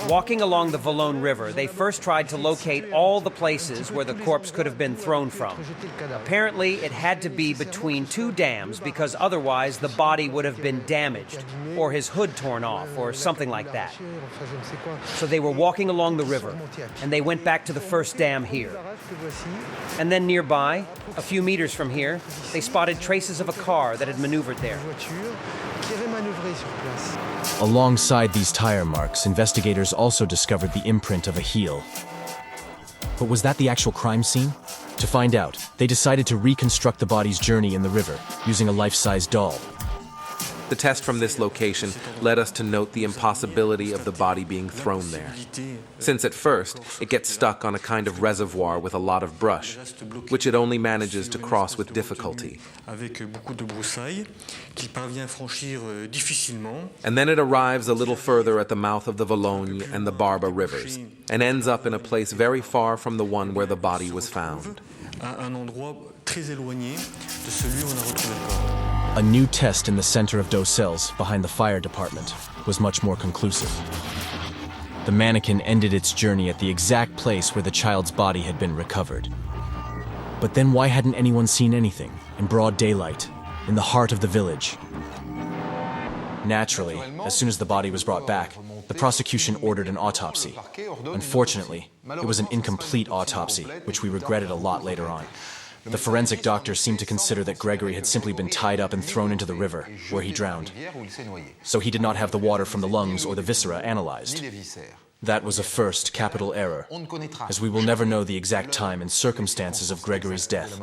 Walking along the Valone River, they first tried to locate all the places where the corpse could have been thrown from. Apparently, it had to be between two dams because otherwise the body would have been damaged, or his hood torn off, or something like that. So they were walking along the river, and they went back to the first dam here. And then nearby, a few meters from here, they spotted traces of a car that had maneuvered there. Alongside these tire marks, investigators also discovered the imprint of a heel. But was that the actual crime scene? To find out, they decided to reconstruct the body's journey in the river using a life-size doll. The test from this location led us to note the impossibility of the body being thrown there, since at first it gets stuck on a kind of reservoir with a lot of brush, which it only manages to cross with difficulty. And then it arrives a little further at the mouth of the Valogne and the Barba rivers, and ends up in a place very far from the one where the body was found. A new test in the center of Docelles, behind the fire department, was much more conclusive. The mannequin ended its journey at the exact place where the child's body had been recovered. But then why hadn't anyone seen anything, in broad daylight, in the heart of the village? Naturally, as soon as the body was brought back, the prosecution ordered an autopsy. Unfortunately, it was an incomplete autopsy, which we regretted a lot later on. The forensic doctor seemed to consider that Gregory had simply been tied up and thrown into the river, where he drowned. So he did not have the water from the lungs or the viscera analyzed. That was a first capital error, as we will never know the exact time and circumstances of Gregory's death.